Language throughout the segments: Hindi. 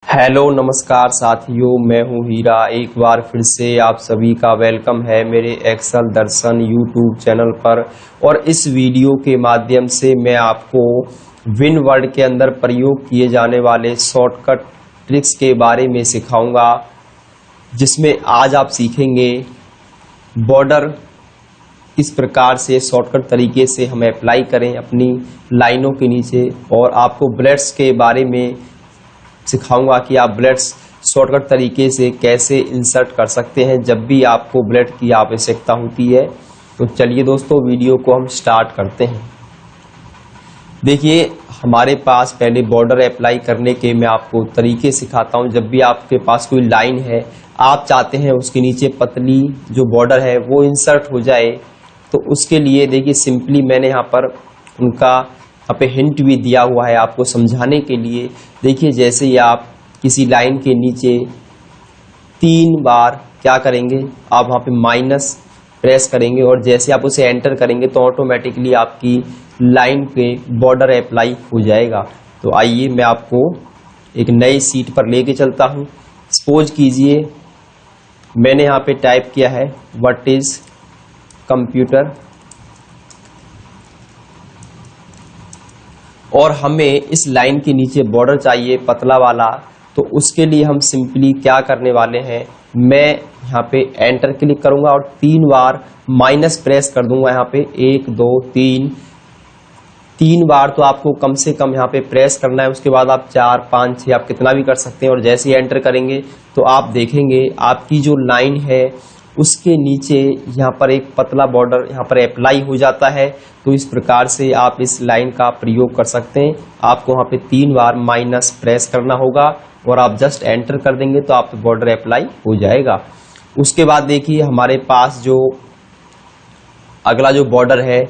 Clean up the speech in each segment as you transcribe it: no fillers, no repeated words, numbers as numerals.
हेलो नमस्कार साथियों, मैं हूं हीरा। एक बार फिर से आप सभी का वेलकम है मेरे एक्सेल दर्शन यूट्यूब चैनल पर। और इस वीडियो के माध्यम से मैं आपको विन वर्ड के अंदर प्रयोग किए जाने वाले शॉर्टकट ट्रिक्स के बारे में सिखाऊंगा, जिसमें आज आप सीखेंगे बॉर्डर किस प्रकार से शॉर्टकट तरीके से हम अप्लाई करें अपनी लाइनों के नीचे, और आपको बुलेट्स के बारे में सिखाऊंगा कि आप बुलेट्स शॉर्टकट तरीके से कैसे इंसर्ट कर सकते हैं जब भी आपको बुलेट की आवश्यकता होती है। तो चलिए दोस्तों, वीडियो को हम स्टार्ट करते हैं। देखिए, हमारे पास पहले बॉर्डर अप्लाई करने के मैं आपको तरीके सिखाता हूं। जब भी आपके पास कोई लाइन है, आप चाहते हैं उसके नीचे पतली जो बॉर्डर है वो इंसर्ट हो जाए, तो उसके लिए देखिए सिंपली मैंने यहाँ पर उनका यहाँ पे हिंट भी दिया हुआ है आपको समझाने के लिए। देखिए, जैसे ही आप किसी लाइन के नीचे 3 बार क्या करेंगे, आप वहाँ पे माइनस प्रेस करेंगे और जैसे आप उसे एंटर करेंगे तो ऑटोमेटिकली आपकी लाइन पे बॉर्डर अप्लाई हो जाएगा। तो आइए मैं आपको एक नई सीट पर लेके चलता हूँ। सपोज कीजिए मैंने यहाँ पे टाइप किया है व्हाट इज कंप्यूटर, और हमें इस लाइन के नीचे बॉर्डर चाहिए पतला वाला। तो उसके लिए हम सिंपली क्या करने वाले हैं, मैं यहाँ पे एंटर क्लिक करूंगा और 3 बार माइनस प्रेस कर दूंगा। यहाँ पे 1 2 3 बार तो आपको कम से कम यहाँ पे प्रेस करना है। उसके बाद आप 4 5 6 आप कितना भी कर सकते हैं। और जैसे ही एंटर करेंगे तो आप देखेंगे आपकी जो लाइन है उसके नीचे यहाँ पर एक पतला बॉर्डर यहाँ पर अप्लाई हो जाता है। तो इस प्रकार से आप इस लाइन का प्रयोग कर सकते हैं। आपको वहाँ पे 3 बार माइनस प्रेस करना होगा और आप जस्ट एंटर कर देंगे तो आप बॉर्डर अप्लाई हो जाएगा। उसके बाद देखिए हमारे पास जो अगला जो बॉर्डर है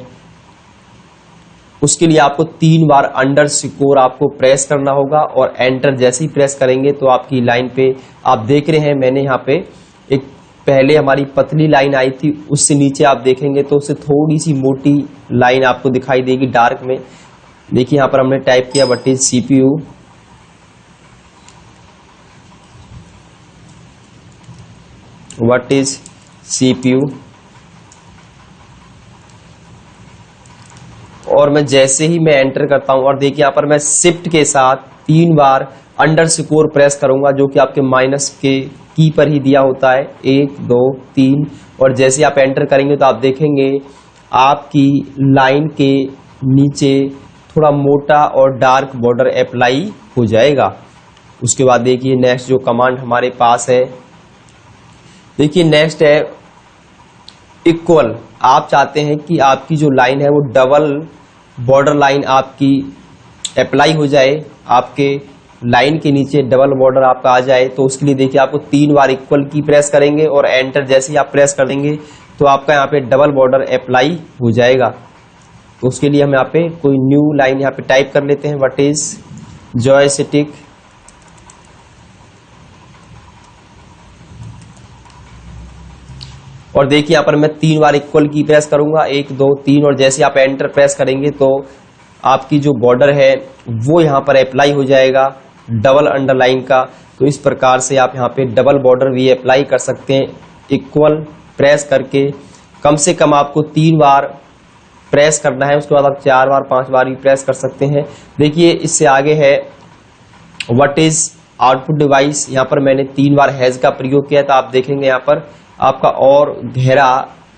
उसके लिए आपको 3 बार अंडर स्कोर आपको प्रेस करना होगा और एंटर जैसे ही प्रेस करेंगे तो आपकी लाइन पे आप देख रहे हैं मैंने यहाँ पे एक पहले हमारी पतली लाइन आई थी, उससे नीचे आप देखेंगे तो उससे थोड़ी सी मोटी लाइन आपको दिखाई देगी डार्क में। देखिए यहाँ पर हमने टाइप किया what is CPU, what is CPU, और मैं जैसे ही मैं एंटर करता हूं और देखिए यहाँ पर मैं शिफ्ट के साथ 3 बार अंडर स्कोर प्रेस करूंगा, जो कि आपके माइनस के की पर ही दिया होता है 1 2 3। और जैसे आप एंटर करेंगे तो आप देखेंगे आपकी लाइन के नीचे थोड़ा मोटा और डार्क बॉर्डर अप्लाई हो जाएगा। उसके बाद देखिए नेक्स्ट जो कमांड हमारे पास है, देखिए नेक्स्ट है इक्वल। आप चाहते हैं कि आपकी जो लाइन है वो डबल बॉर्डर लाइन आपकी अप्लाई हो जाए, आपके लाइन के नीचे डबल बॉर्डर आपका आ जाए। तो उसके लिए देखिए आपको 3 बार इक्वल की प्रेस करेंगे और एंटर जैसे ही आप प्रेस कर देंगे तो आपका यहाँ पे डबल बॉर्डर अप्लाई हो जाएगा। तो उसके लिए हम यहाँ पे कोई न्यू लाइन यहाँ पे टाइप कर लेते हैं व्हाट इज जॉयस्टिक, और देखिए यहाँ पर मैं 3 बार इक्वल की प्रेस करूंगा 1 2 3, और जैसे आप एंटर प्रेस करेंगे तो आपकी जो बॉर्डर है वो यहाँ पर अप्लाई हो जाएगा डबल अंडरलाइन का। तो इस प्रकार से आप यहाँ पे डबल बॉर्डर भी अप्लाई कर सकते हैं इक्वल प्रेस करके। कम से कम आपको 3 बार प्रेस करना है, उसके बाद आप 4 बार 5 बार भी प्रेस कर सकते हैं। देखिए इससे आगे है व्हाट इज आउटपुट डिवाइस। यहाँ पर मैंने 3 बार हैज का प्रयोग किया था। आप देखेंगे यहाँ पर आपका और गहरा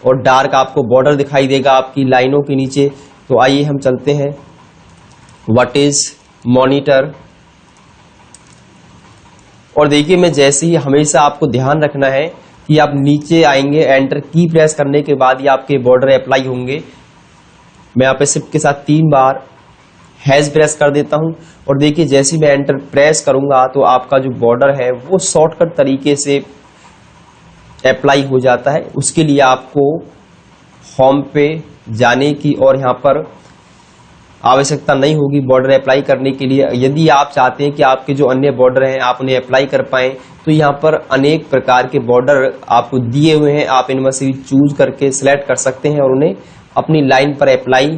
और डार्क आपको बॉर्डर दिखाई देगा आपकी लाइनों के नीचे। तो आइए हम चलते हैं व्हाट इज मॉनिटर, और देखिए मैं जैसे ही हमेशा आपको ध्यान रखना है कि आप नीचे आएंगे एंटर की प्रेस करने के बाद ही आपके बॉर्डर अप्लाई होंगे। मैं यहाँ पे शिफ्ट के साथ 3 बार हैज प्रेस कर देता हूं और देखिए जैसे ही मैं एंटर प्रेस करूंगा तो आपका जो बॉर्डर है वो शॉर्टकट तरीके से अप्लाई हो जाता है। उसके लिए आपको होम पे जाने की और यहाँ पर आवश्यकता नहीं होगी बॉर्डर अप्लाई करने के लिए। यदि आप चाहते हैं कि आपके जो अन्य बॉर्डर हैं आप उन्हें अप्लाई कर पाएं तो यहाँ पर अनेक प्रकार के बॉर्डर आपको दिए हुए हैं, आप इनमें से चूज करके सिलेक्ट कर सकते हैं और उन्हें अपनी लाइन पर अप्लाई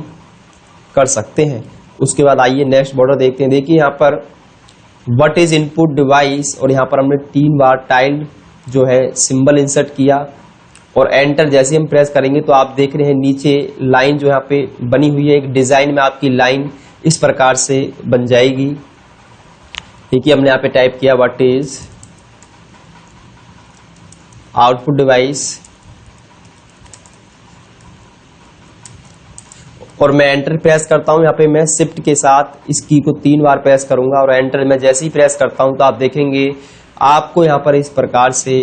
कर सकते हैं। उसके बाद आइए नेक्स्ट बॉर्डर देखते हैं। देखिए यहाँ पर व्हाट इज इनपुट डिवाइस, और यहाँ पर हमने 3 बार टाइल्ड जो है सिंबल इंसर्ट किया और एंटर जैसे हम प्रेस करेंगे तो आप देख रहे हैं नीचे लाइन जो यहाँ पे बनी हुई है, एक डिजाइन में आपकी लाइन इस प्रकार से बन जाएगी। देखिए हमने यहाँ पे टाइप किया व्हाट इज आउटपुट डिवाइस और मैं एंटर प्रेस करता हूं। यहाँ पे मैं शिफ्ट के साथ इस की को 3 बार प्रेस करूंगा और एंटर मैं जैसे ही प्रेस करता हूं तो आप देखेंगे आपको यहाँ पर इस प्रकार से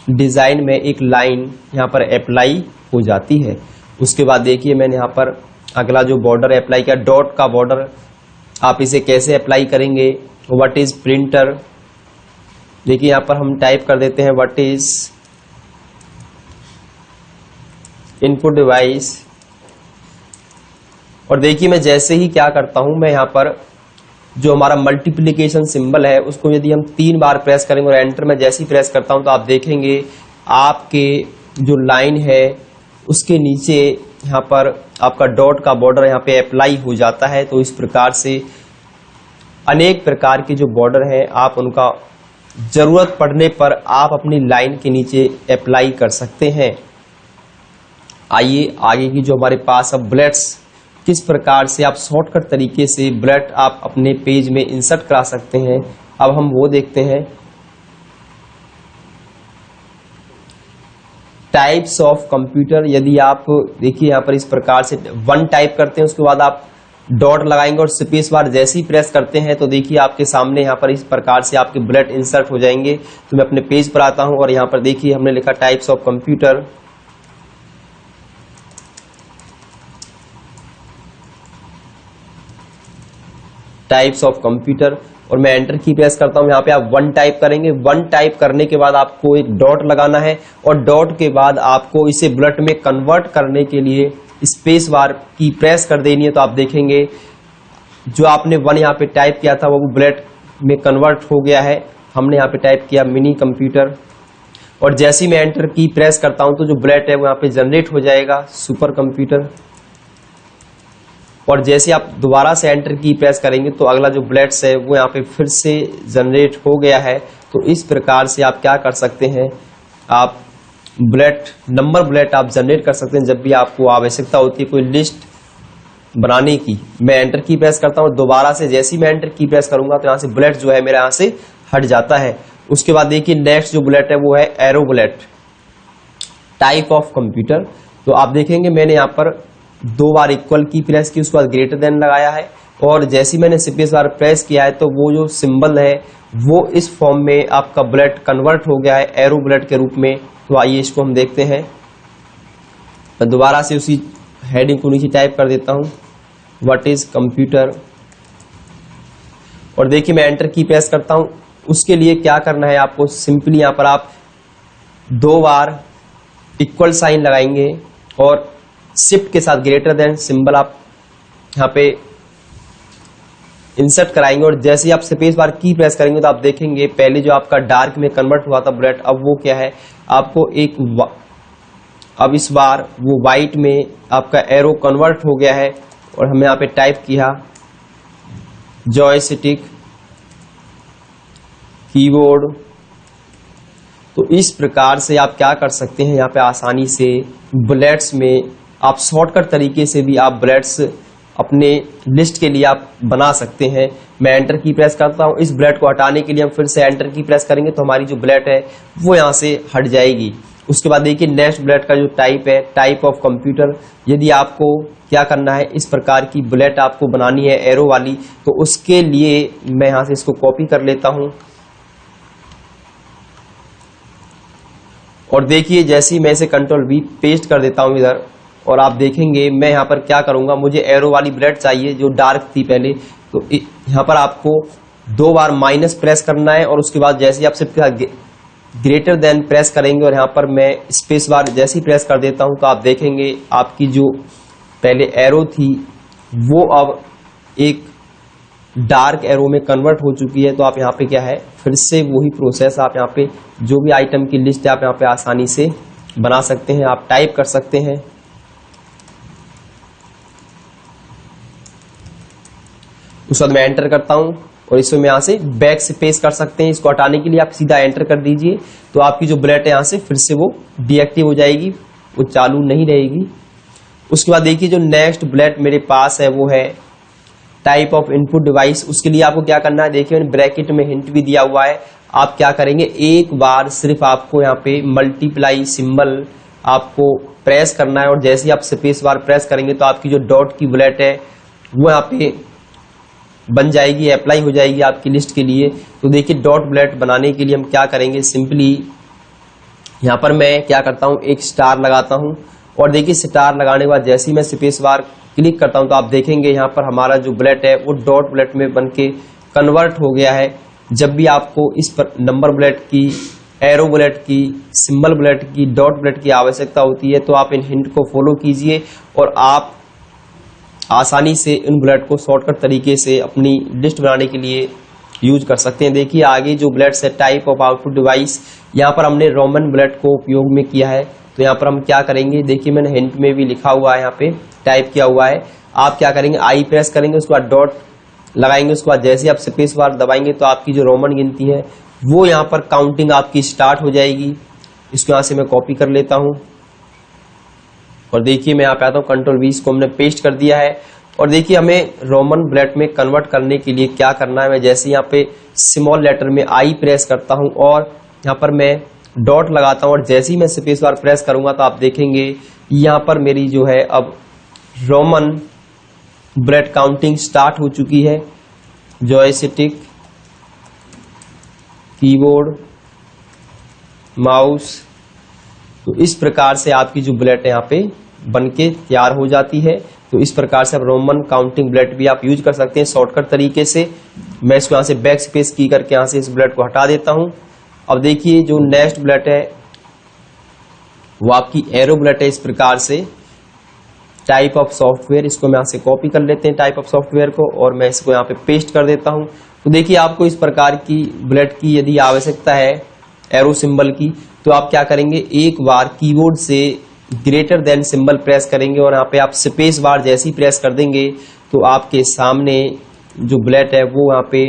डिजाइन में एक लाइन यहाँ पर अप्लाई हो जाती है। उसके बाद देखिए मैंने यहाँ पर अगला जो बॉर्डर अप्लाई किया, डॉट का बॉर्डर, आप इसे कैसे अप्लाई करेंगे। व्हाट इज प्रिंटर, देखिए यहाँ पर हम टाइप कर देते हैं व्हाट इज इनपुट डिवाइस और देखिए मैं जैसे ही क्या करता हूं, मैं यहाँ पर जो हमारा मल्टीप्लिकेशन सिंबल है उसको यदि हम 3 बार प्रेस करेंगे और एंटर में जैसे ही प्रेस करता हूं तो आप देखेंगे आपके जो लाइन है उसके नीचे यहाँ पर आपका डॉट का बॉर्डर यहाँ पे अप्लाई हो जाता है। तो इस प्रकार से अनेक प्रकार के जो बॉर्डर हैं आप उनका जरूरत पड़ने पर आप अपनी लाइन के नीचे अप्लाई कर सकते हैं। आइए आगे की जो हमारे पास अब बुलेट्स किस प्रकार से आप शॉर्टकट तरीके से बुलेट आप अपने पेज में इंसर्ट करा सकते हैं, अब हम वो देखते हैं। टाइप्स ऑफ कंप्यूटर, यदि आप देखिए यहाँ पर इस प्रकार से 1 टाइप करते हैं उसके बाद आप डॉट लगाएंगे और स्पेस बार जैसे ही प्रेस करते हैं तो देखिए आपके सामने यहाँ पर इस प्रकार से आपके बुलेट इंसर्ट हो जाएंगे। तो मैं अपने पेज पर आता हूं और यहाँ पर देखिए हमने लिखा types of computer, types of computer और मैं एंटर की प्रेस करता हूं। यहाँ पे आप 1 टाइप करेंगे, 1 टाइप करने के बाद आपको एक डॉट लगाना है और डॉट के बाद आपको इसे बुलेट में कन्वर्ट करने के लिए स्पेस बार की प्रेस कर देनी है। तो आप देखेंगे जो आपने 1 यहाँ पे टाइप किया था वो बुलेट में कन्वर्ट हो गया है। हमने यहाँ पे टाइप किया मिनी कंप्यूटर और जैसे ही मैं एंटर की प्रेस करता हूं तो जो बुलेट है वो यहाँ पे जनरेट हो जाएगा सुपर कंप्यूटर और जैसे आप दोबारा से एंटर की प्रेस करेंगे तो अगला जो बुलेट्स है वो यहाँ पे फिर से जनरेट हो गया है। तो इस प्रकार से आप क्या कर सकते हैं, आप नंबर बुलेट आप जनरेट कर सकते हैं जब भी आपको आवश्यकता होती है कोई लिस्ट बनाने की। मैं एंटर की प्रेस करता हूँ, दोबारा से जैसे ही मैं एंटर की प्रेस करूंगा तो यहाँ से बुलेट जो है मेरा यहाँ से हट जाता है। उसके बाद देखिए नेक्स्ट जो बुलेट है वो है arrow bullet, type of computer. तो आप देखेंगे मैंने यहाँ पर 2 बार इक्वल की प्रेस की, उसके बाद ग्रेटर देन लगाया है और जैसे ही मैंने स्पेस बार प्रेस किया है तो वो जो सिंबल है वो इस फॉर्म में आपका बुलेट कन्वर्ट हो गया है एरो बुलेट के रूप में। तो आइए इसको हम देखते हैं। मैं दोबारा से उसी हेडिंग को नीचे टाइप कर देता हूं व्हाट इज कंप्यूटर और देखिए मैं एंटर की प्रेस करता हूं। उसके लिए क्या करना है आपको, सिंपली यहां पर आप 2 बार इक्वल साइन लगाएंगे और शिफ्ट के साथ ग्रेटर देन सिंबल आप यहाँ पे इंसर्ट कराएंगे और जैसे ही आप स्पेस बार की प्रेस करेंगे तो आप देखेंगे पहले जो आपका डार्क में कन्वर्ट हुआ था बुलेट अब वो क्या है, आपको अब इस बार वो व्हाइट में आपका एरो कन्वर्ट हो गया है और हमने यहाँ पे टाइप किया जॉयस्टिक कीबोर्ड। तो इस प्रकार से आप क्या कर सकते हैं, यहाँ पे आसानी से बुलेट्स में आप शॉर्टकट तरीके से भी आप बुलेट्स अपने लिस्ट के लिए आप बना सकते हैं। मैं एंटर की प्रेस करता हूं, इस बुलेट को हटाने के लिए हम फिर से एंटर की प्रेस करेंगे तो हमारी जो बुलेट है वो यहां से हट जाएगी। उसके बाद देखिए नेक्स्ट बुलेट का जो टाइप है टाइप ऑफ कंप्यूटर। यदि आपको क्या करना है, इस प्रकार की बुलेट आपको बनानी है एरो वाली, तो उसके लिए मैं यहां से इसको कॉपी कर लेता हूं और देखिए जैसे ही मैं इसे कंट्रोल V पेस्ट कर देता हूं इधर और आप देखेंगे मैं यहाँ पर क्या करूंगा, मुझे एरो वाली बुलेट चाहिए जो डार्क थी पहले। तो यहाँ पर आपको 2 बार माइनस प्रेस करना है और उसके बाद जैसे ही आप शिफ्ट ग्रेटर देन प्रेस करेंगे और यहाँ पर मैं स्पेस बार जैसे ही प्रेस कर देता हूं तो आप देखेंगे आपकी जो पहले एरो थी वो अब एक डार्क एरो में कन्वर्ट हो चुकी है। तो आप यहाँ पे क्या है, फिर से वही प्रोसेस आप यहाँ पे जो भी आइटम की लिस्ट है आप यहाँ पे आसानी से बना सकते हैं, आप टाइप कर सकते हैं। उसके बाद मैं एंटर करता हूं और इसको मैं यहाँ से बैक से पेस्ट कर सकते हैं। इसको हटाने के लिए आप सीधा एंटर कर दीजिए तो आपकी जो बुलेट है यहाँ से फिर से वो डीएक्टिव हो जाएगी, वो चालू नहीं रहेगी। उसके बाद देखिए जो नेक्स्ट बुलेट मेरे पास है वो है टाइप ऑफ इनपुट डिवाइस। उसके लिए आपको क्या करना है, देखिए मैंने ब्रैकेट में हिंट भी दिया हुआ है। आप क्या करेंगे, एक बार सिर्फ आपको यहाँ पे मल्टीप्लाई सिंबल आपको प्रेस करना है और जैसे ही आप स्पेस बार प्रेस करेंगे तो आपकी जो डॉट की बुलेट है वो यहाँ पे बन जाएगी, अप्लाई हो जाएगी आपकी लिस्ट के लिए। तो देखिए डॉट बुलेट बनाने के लिए हम क्या करेंगे, सिंपली यहाँ पर मैं क्या करता हूँ, एक स्टार लगाता हूँ और देखिए स्टार लगाने के बाद जैसे ही मैं स्पेस बार क्लिक करता हूँ तो आप देखेंगे यहाँ पर हमारा जो बुलेट है वो डॉट बुलेट में बन के कन्वर्ट हो गया है। जब भी आपको इस पर नंबर बुलेट की, एरो बुलेट की, सिंबल बुलेट की, डॉट बुलेट की आवश्यकता होती है तो आप इन हिंट को फॉलो कीजिए और आप आसानी से इन बुलेट को शॉर्टकट तरीके से अपनी लिस्ट बनाने के लिए यूज कर सकते हैं। देखिए आगे जो बुलेट्स है टाइप ऑफ आउटपुट डिवाइस, यहाँ पर हमने रोमन बुलेट को उपयोग में किया है। तो यहाँ पर हम क्या करेंगे, देखिए मैंने हिंट में भी लिखा हुआ है, यहाँ पे टाइप किया हुआ है। आप क्या करेंगे, आई प्रेस करेंगे, उसके बाद डॉट लगाएंगे, उसके बाद जैसे आप स्पेस बार दबाएंगे तो आपकी जो रोमन गिनती है वो यहाँ पर काउंटिंग आपकी स्टार्ट हो जाएगी। इसको यहाँ से मैं कॉपी कर लेता हूँ और देखिए मैं यहाँ पे आता हूँ, कंट्रोल V, इसको हमने पेस्ट कर दिया है। और देखिए हमें रोमन बुलेट में कन्वर्ट करने के लिए क्या करना है, मैं जैसे यहाँ पे स्मॉल लेटर में आई प्रेस करता हूँ और यहाँ पर मैं डॉट लगाता हूँ और जैसे ही मैं स्पेस बार प्रेस करूंगा तो आप देखेंगे यहाँ पर मेरी जो है अब रोमन बुलेट काउंटिंग स्टार्ट हो चुकी है। जॉयस्टिक, कीबोर्ड, माउस, तो इस प्रकार से आपकी जो बुलेट है यहाँ पे बनके तैयार हो जाती है। तो इस प्रकार से आप रोमन काउंटिंग बुलेट भी आप यूज कर सकते हैं शॉर्टकट तरीके से। मैं इसको यहाँ से बैक स्पेस की करके यहाँ से इस बुलेट को हटा देता हूँ। अब देखिए जो नेक्स्ट बुलेट है वो आपकी एरो बुलेट है। इस प्रकार से टाइप ऑफ सॉफ्टवेयर, इसको मैं यहाँ से कॉपी कर लेते हैं टाइप ऑफ सॉफ्टवेयर को और मैं इसको यहाँ पे पेस्ट कर देता हूँ। तो देखिए आपको इस प्रकार की बुलेट की यदि आवश्यकता है एरो सिंबल की तो आप क्या करेंगे, एक बार कीबोर्ड से ग्रेटर देन सिंबल प्रेस करेंगे और यहाँ पे आप स्पेस बार जैसे ही प्रेस कर देंगे तो आपके सामने जो बुलेट है वो यहाँ पे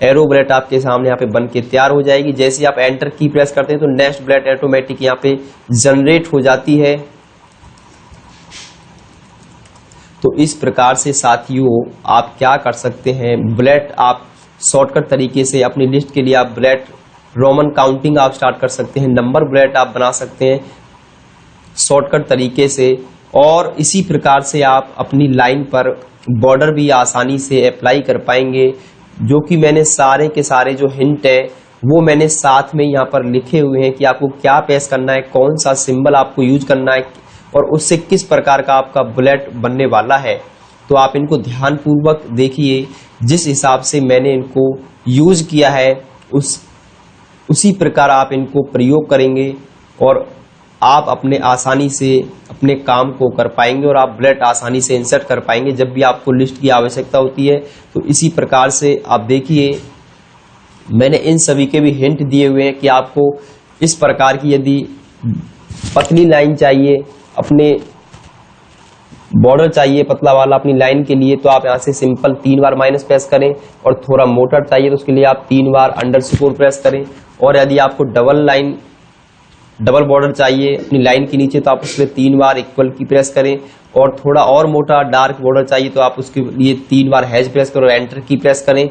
एरो बुलेट आपके सामने यहाँ पे बन के तैयार हो जाएगी। जैसे ही आप एंटर की प्रेस करते हैं तो नेक्स्ट बुलेट ऑटोमेटिक यहाँ पे जनरेट हो जाती है। तो इस प्रकार से साथियों आप क्या कर सकते हैं, बुलेट आप शॉर्टकट तरीके से अपनी लिस्ट के लिए आप बुलेट रोमन काउंटिंग आप स्टार्ट कर सकते हैं, नंबर बुलेट आप बना सकते हैं शॉर्टकट तरीके से। और इसी प्रकार से आप अपनी लाइन पर बॉर्डर भी आसानी से अप्लाई कर पाएंगे, जो कि मैंने सारे के सारे जो हिंट है वो मैंने साथ में यहाँ पर लिखे हुए हैं कि आपको क्या पेश करना है, कौन सा सिंबल आपको यूज करना है और उससे किस प्रकार का आपका बुलेट बनने वाला है। तो आप इनको ध्यानपूर्वक देखिए, जिस हिसाब से मैंने इनको यूज किया है उसी प्रकार आप इनको प्रयोग करेंगे और आप अपने आसानी से अपने काम को कर पाएंगे और आप बुलेट आसानी से इंसर्ट कर पाएंगे जब भी आपको लिस्ट की आवश्यकता होती है। तो इसी प्रकार से आप देखिए मैंने इन सभी के भी हिंट दिए हुए हैं कि आपको इस प्रकार की यदि पतली लाइन चाहिए, अपने बॉर्डर चाहिए पतला वाला अपनी लाइन के लिए, तो आप यहाँ से सिंपल 3 बार माइनस प्रेस करें और थोड़ा मोटा चाहिए तो उसके लिए आप 3 बार अंडरस्कोर प्रेस करें। और यदि आपको डबल बॉर्डर चाहिए अपनी लाइन के नीचे तो आप उसके लिए 3 बार इक्वल की प्रेस करें और थोड़ा और मोटा डार्क बॉर्डर चाहिए तो आप उसके लिए 3 बार हैश प्रेस करें और एंटर की प्रेस करें।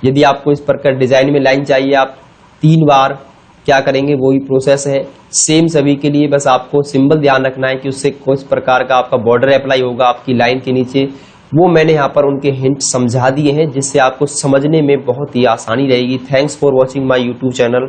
यदि आपको इस प्रकार डिजाइन में लाइन चाहिए आप 3 बार क्या करेंगे, वही प्रोसेस है सेम सभी के लिए। बस आपको सिंबल ध्यान रखना है कि उससे किस प्रकार का आपका बॉर्डर अप्लाई होगा आपकी लाइन के नीचे, वो मैंने यहाँ पर उनके हिंट समझा दिए हैं जिससे आपको समझने में बहुत ही आसानी रहेगी। Thanks for watching my YouTube channel.